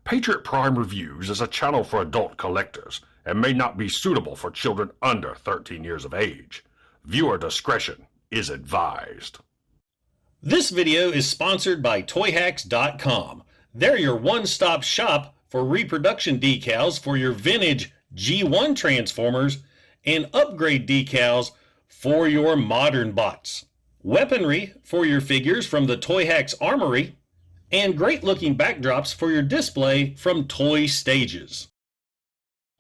Patriot Prime Reviews is a channel for adult collectors and may not be suitable for children under 13 years of age. Viewer discretion is advised. This video is sponsored by Toyhax.com. They're your one-stop shop for reproduction decals for your vintage G1 Transformers and upgrade decals for your modern bots. Weaponry for your figures from the Toyhax Armory, and great-looking backdrops for your display from Toy Stages.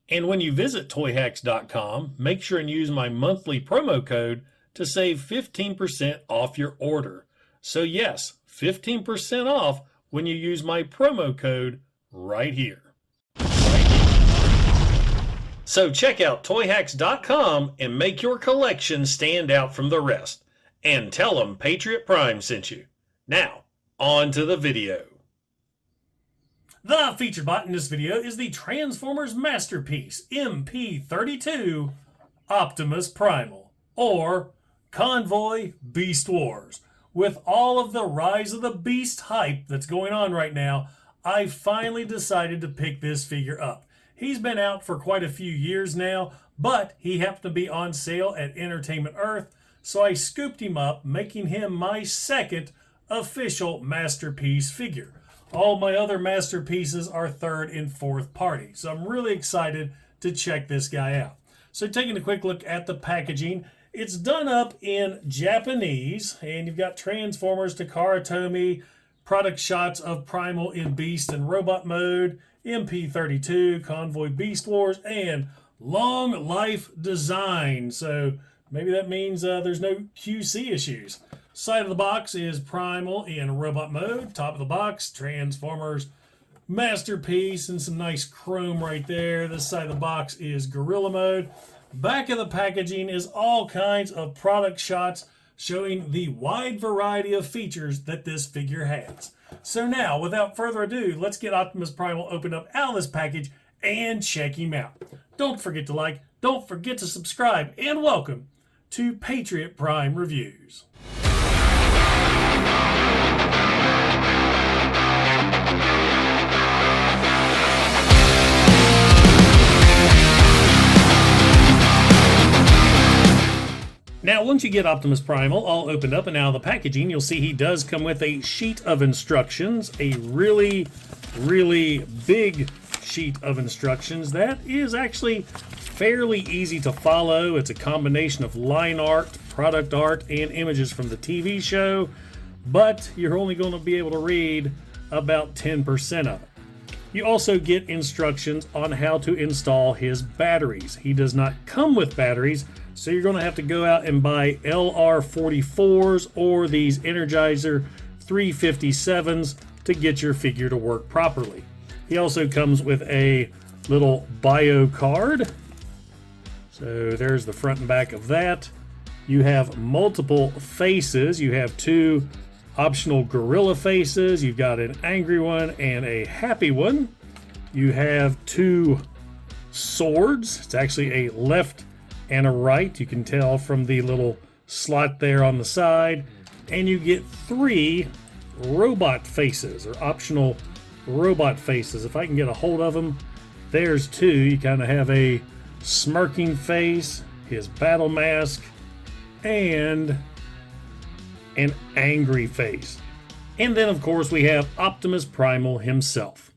And when you visit Toyhax.com, make sure and use my monthly promo code to save 15% off your order. So yes, 15% off when you use my promo code right here. So check out Toyhax.com and make your collection stand out from the rest. And tell them Patriot Prime sent you. Now, on to the video. The featured bot in this video is the Transformers Masterpiece MP-32 Optimus Primal, or Convoy Beast Wars. With all of the Rise of the Beast hype that's going on right now, I finally decided to pick this figure up. He's been out for quite a few years now, but he happened to be on sale at Entertainment Earth, so I scooped him up, making him my second official Masterpiece figure. All my other Masterpieces are third and fourth party, so I'm really excited to check this guy out. So taking a quick look at the packaging, it's done up in Japanese, and you've got Transformers Takara Tomy, product shots of Primal in Beast and Robot mode, MP-32, Convoy Beast Wars, and Long Life Design. So maybe that means there's no QC issues. Side of the box is Primal in Robot mode. Top of the box, Transformers Masterpiece, and some nice chrome right there. This side of the box is Gorilla mode. Back of the packaging is all kinds of product shots showing the wide variety of features that this figure has. So now, without further ado, let's get Optimus Primal opened up out of this package and check him out. Don't forget to like, don't forget to subscribe, and welcome to Patriot Prime Reviews. Now, once you get Optimus Primal all opened up and out of the packaging, you'll see he does come with a sheet of instructions, a really big sheet of instructions that is actually fairly easy to follow. It's a combination of line art, product art, and images from the TV show, but you're only going to be able to read about 10% of it. You also get instructions on how to install his batteries. He does not come with batteries, so you're going to have to go out and buy LR44s or these Energizer 357s to get your figure to work properly. He also comes with a little bio card. So there's the front and back of that. You have multiple faces. You have two optional gorilla faces. You've got an angry one and a happy one. You have two swords. It's actually a left and a right. You can tell from the little slot there on the side. And you get three robot faces, or optional robot faces. If I can get a hold of them, there's two. You kind of have a smirking face, his battle mask, and an angry face. And then, of course, we have Optimus Primal himself.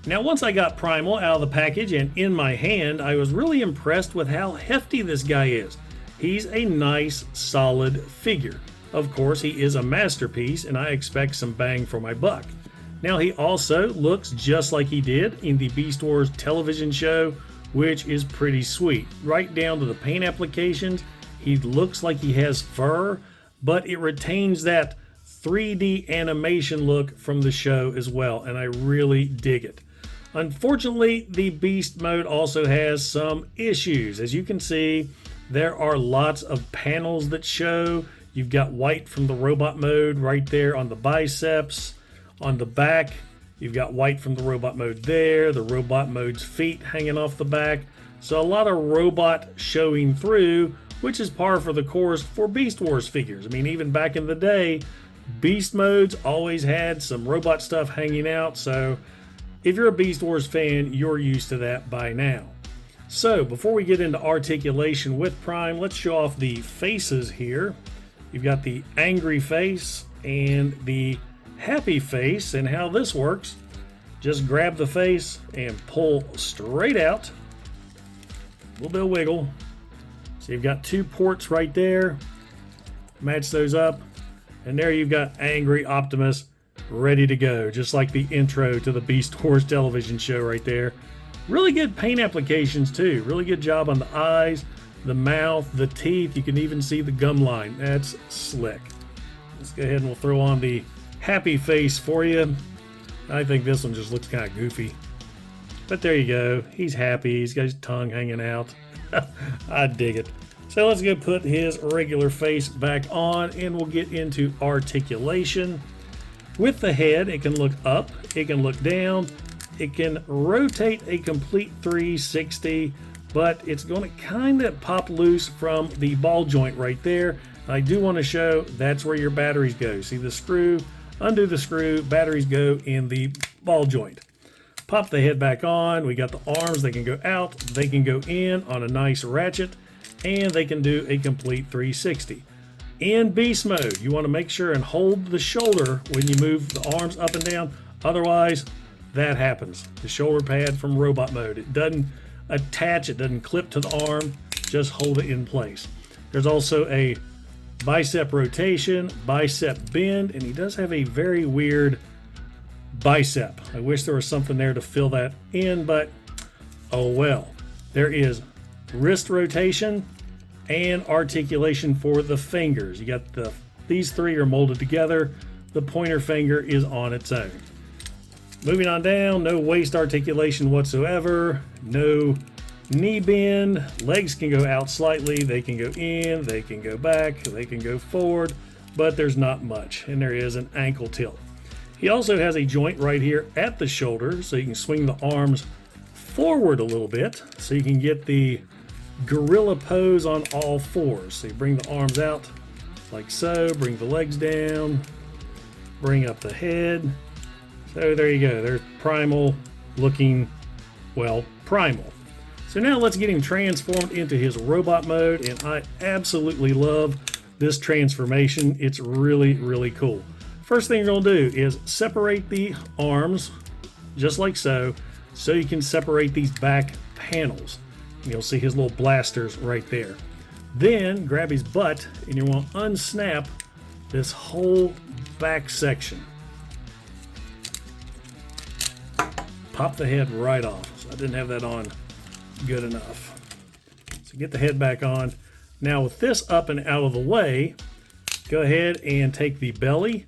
Now, once I got Primal out of the package and in my hand, I was really impressed with how hefty this guy is. He's a nice, solid figure. Of course, he is a masterpiece, and I expect some bang for my buck. Now, he also looks just like he did in the Beast Wars television show, which is pretty sweet. Right down to the paint applications, he looks like he has fur, but it retains that 3D animation look from the show as well, and I really dig it. Unfortunately, the Beast mode also has some issues. As you can see, there are lots of panels that show. You've got white from the robot mode right there on the biceps. On the back, you've got white from the robot mode there. The robot mode's feet hanging off the back. So a lot of robot showing through, which is par for the course for Beast Wars figures. I mean, even back in the day, Beast mode's always had some robot stuff hanging out, so if you're a Beast Wars fan, you're used to that by now. So before we get into articulation with Prime, let's show off the faces here. You've got the angry face and the happy face, and how this works, just grab the face and pull straight out. A little bit of wiggle. So you've got two ports right there. Match those up, and there you've got angry Optimus ready to go, just like the intro to the Beast Wars television show right there. Really good paint applications too. Really good job on the eyes, the mouth, the teeth. You can even see the gum line. That's slick. Let's go ahead and we'll throw on the happy face for you. I think this one just looks kind of goofy. But there you go. He's happy. He's got his tongue hanging out. I dig it. So let's go put his regular face back on, and we'll get into articulation. With the head, it can look up, it can look down, it can rotate a complete 360, but it's going to kind of pop loose from the ball joint right there. I do want to show that's where your batteries go. See the screw, undo the screw, batteries go in the ball joint. Pop the head back on. We got the arms, they can go out, they can go in on a nice ratchet, and they can do a complete 360. In beast mode, you want to make sure and hold the shoulder when you move the arms up and down. Otherwise, that happens. The shoulder pad from robot mode, it doesn't attach, it doesn't clip to the arm, just hold it in place. There's also a bicep rotation, bicep bend, and he does have a very weird bicep. I wish there was something there to fill that in, but oh well. There is wrist rotation and articulation for the fingers. You got these three are molded together. The pointer finger is on its own. Moving on down, no waist articulation whatsoever, no knee bend. Legs can go out slightly, they can go in, they can go back, they can go forward, but there's not much. And there is an ankle tilt. He also has a joint right here at the shoulder, so you can swing the arms forward a little bit, so you can get the gorilla pose on all fours. So you bring the arms out like so, bring the legs down, bring up the head. So there you go. There's Primal looking, well, primal. So now let's get him transformed into his robot mode, and I absolutely love this transformation. It's really, really cool. First thing you're going to do is separate the arms just like so, so you can separate these back panels. You'll see his little blasters right there. Then grab his butt, and you want to unsnap this whole back section. Pop the head right off. So I didn't have that on good enough. So get the head back on. Now with this up and out of the way, go ahead and take the belly,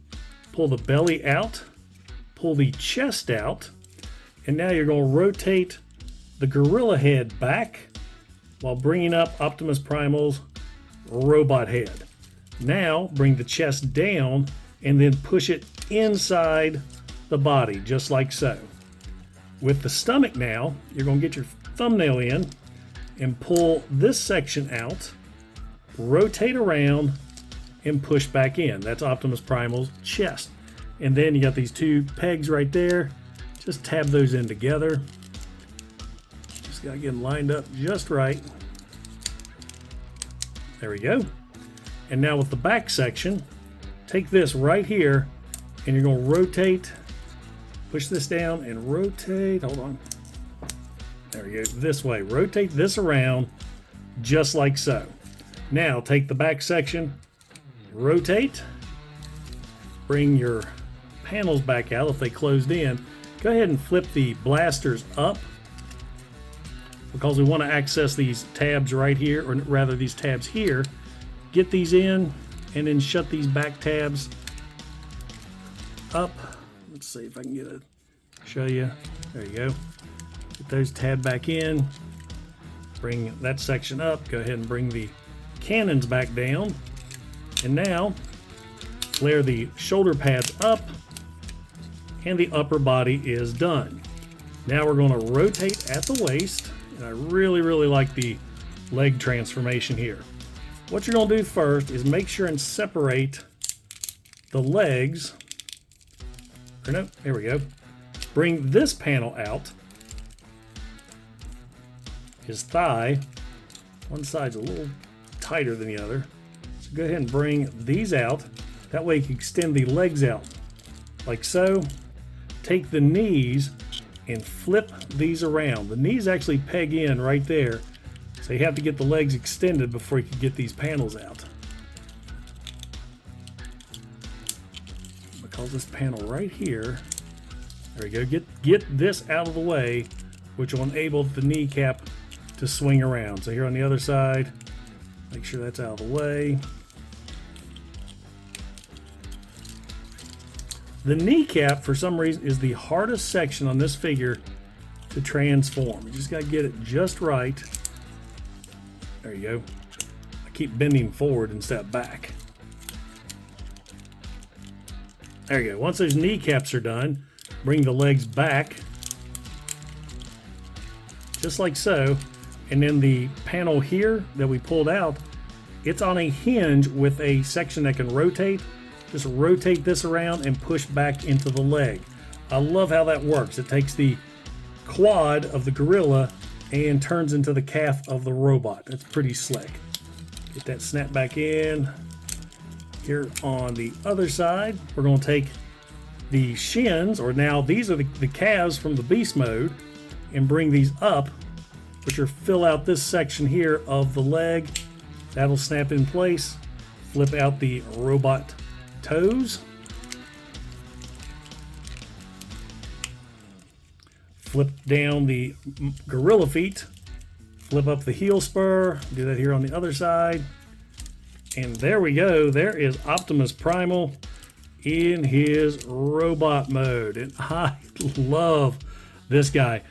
pull the belly out, pull the chest out, and now you're going to rotate the gorilla head back while bringing up Optimus Primal's robot head. Now bring the chest down and then push it inside the body, just like so. With the stomach now, you're going to get your thumbnail in and pull this section out, rotate around, and push back in. That's Optimus Primal's chest. And then you got these two pegs right there. Just tab those in together. Just got to get them lined up just right. There we go. And now with the back section, take this right here and you're going to rotate, push this down and rotate. Hold on. There we go. This way. Rotate this around just like so. Now take the back section, rotate, bring your panels back out if they closed in. Go ahead and flip the blasters up because we want to access these tabs right here, or rather these tabs here. Get these in and then shut these back tabs up. Let's see if I can get it, show you. There you go. Get those tab back in. Bring that section up. Go ahead and bring the cannons back down. And now flare the shoulder pads up and the upper body is done. Now we're going to rotate at the waist, and I really like the leg transformation here. What you're going to do first is make sure and separate the legs, or no, there we go. Bring this panel out. His thigh, one side's a little tighter than the other. So go ahead and bring these out. That way you can extend the legs out like so. Take the knees and flip these around. The knees actually peg in right there. So you have to get the legs extended before you can get these panels out. Because this panel right here, there we go, get this out of the way, which will enable the kneecap to swing around. So here on the other side, make sure that's out of the way. The kneecap, for some reason, is the hardest section on this figure to transform. You just got to get it just right. There you go. I keep bending forward instead of back. There you go. Once those kneecaps are done, bring the legs back, just like so. And then the panel here that we pulled out, it's on a hinge with a section that can rotate. Just rotate this around and push back into the leg. I love how that works. It takes the quad of the gorilla and turns into the calf of the robot. That's pretty slick. Get that snap back in. Here on the other side, we're going to take the shins, or now these are the calves from the beast mode, and bring these up, which are fill out this section here of the leg. That'll snap in place. Flip out the robot toes. Flip down the gorilla feet. Flip up the heel spur. Do that here on the other side. And there we go. There is Optimus Primal in his robot mode. And I love this guy.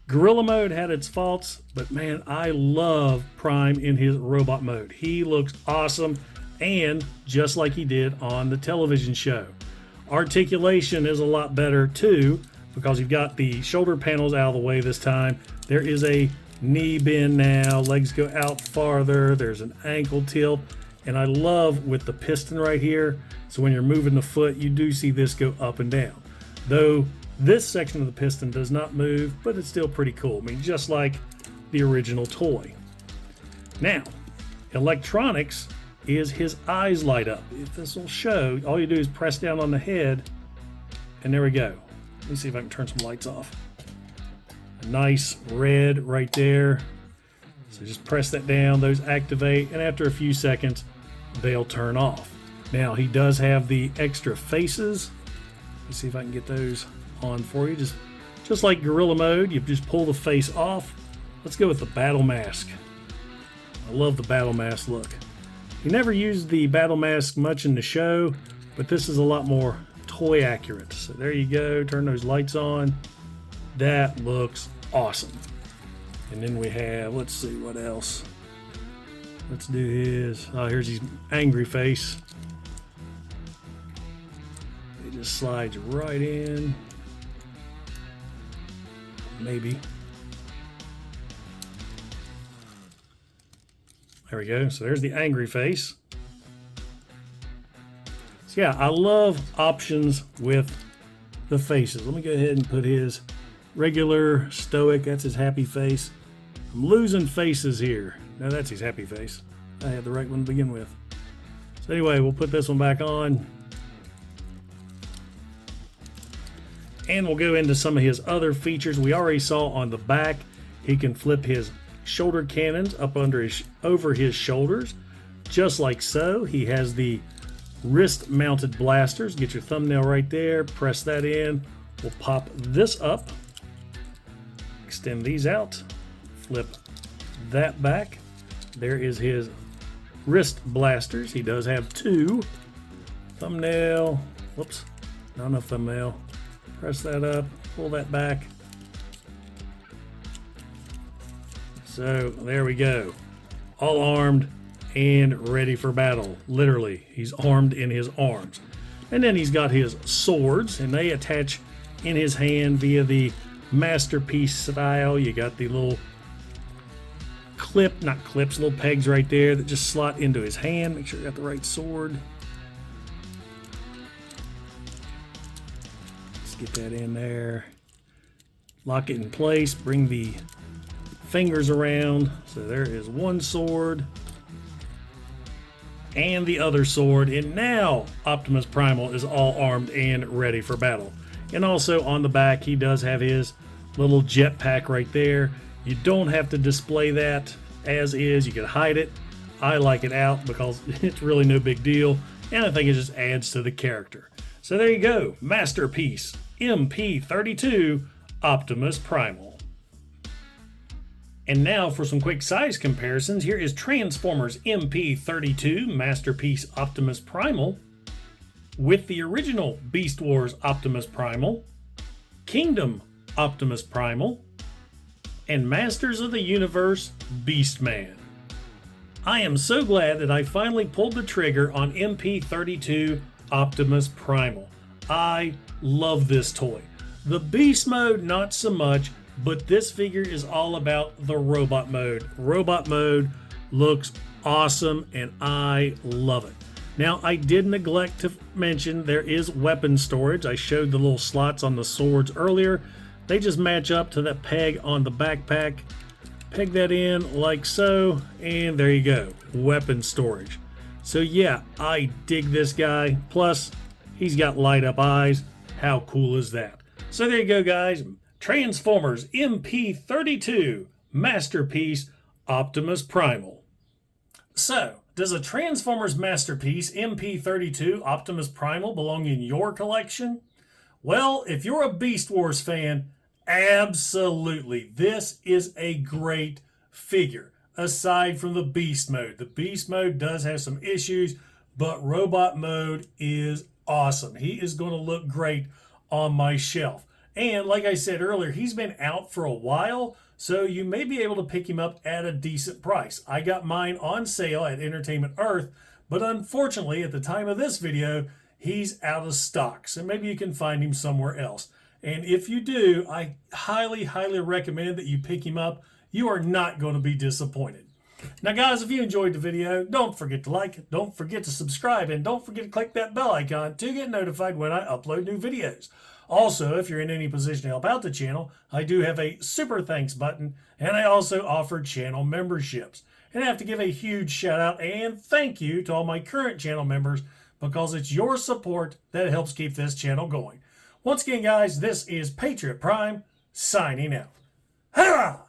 Gorilla mode had its faults, but man, I love Prime in his robot mode. He looks awesome, and just like he did on the television show. Articulation is a lot better too, because you've got the shoulder panels out of the way this time. There is a knee bend now, legs go out farther, there's an ankle tilt, and I love with the piston right here, so when you're moving the foot, you do see this go up and down. Though this section of the piston does not move, but it's still pretty cool. I mean, just like the original toy. Now, electronics is his eyes light up. If this will show, all you do is press down on the head, and there we go. Let me see if I can turn some lights off. A nice red right there. So just press that down, those activate, and after a few seconds, they'll turn off. Now, he does have the extra faces. Let's see if I can get those on for you. Just like Gorilla mode, you just pull the face off. Let's go with the battle mask. I love the battle mask look. He never used the battle mask much in the show, but this is a lot more toy accurate. So there you go, turn those lights on. That looks awesome. And then we have, let's see what else. Let's do his, oh, here's his angry face. It just slides right in. Maybe. There we go. So there's the angry face. So yeah, I love options with the faces. Let me go ahead and put his regular stoic. That's his happy face. I'm losing faces here. No, that's his happy face. I had the right one to begin with. So anyway, we'll put this one back on. And we'll go into some of his other features. We already saw on the back, he can flip his shoulder cannons up over his shoulders, just like so. He has the wrist mounted blasters. Get your thumbnail right there, press that in. We'll pop this up, extend these out, flip that back. There is his wrist blasters. He does have two. Thumbnail, whoops, not enough thumbnail. Press that up, pull that back. So there we go. All armed and ready for battle. Literally, he's armed in his arms. And then he's got his swords, and they attach in his hand via the Masterpiece style. You got the little little pegs right there that just slot into his hand. Make sure you got the right sword. get that in there. Lock it in place. Bring the fingers around. So there is one sword. And the other sword. And now Optimus Primal is all armed and ready for battle. And also on the back, he does have his little jetpack right there. You don't have to display that as is. You can hide it. I like it out because it's really no big deal. And I think it just adds to the character. So there you go. Masterpiece MP-32 Optimus Primal. And now for some quick size comparisons. Here is Transformers MP-32 Masterpiece Optimus Primal with the original Beast Wars Optimus Primal, Kingdom Optimus Primal, and Masters of the Universe Beastman. I am so glad that I finally pulled the trigger on MP-32 Optimus Primal. I love this toy. The Beast mode, not so much, but this figure is all about the robot mode. Robot mode looks awesome and I love it. Now, I did neglect to mention there is weapon storage. I showed the little slots on the swords earlier. They just match up to that peg on the backpack. Peg that in like so, and there you go. Weapon storage. So yeah, I dig this guy. Plus, he's got light up eyes. How cool is that? So there you go, guys. Transformers MP-32 Masterpiece Optimus Primal. So, does a Transformers Masterpiece MP-32 Optimus Primal belong in your collection? Well, if you're a Beast Wars fan, absolutely. This is a great figure, aside from the Beast mode. The Beast mode does have some issues, but Robot mode is awesome. He is going to look great on my shelf. And like I said earlier, he's been out for a while, so you may be able to pick him up at a decent price. I got mine on sale at Entertainment Earth, but unfortunately, at the time of this video, he's out of stock. So maybe you can find him somewhere else. And if you do, I highly, highly recommend that you pick him up. You are not going to be disappointed. Now, guys, if you enjoyed the video, don't forget to like it, don't forget to subscribe, and don't forget to click that bell icon to get notified when I upload new videos. Also, if you're in any position to help out the channel, I do have a super thanks button, and I also offer channel memberships. And I have to give a huge shout out and thank you to all my current channel members because it's your support that helps keep this channel going. Once again, guys, this is Patriot Prime signing out. Hurrah!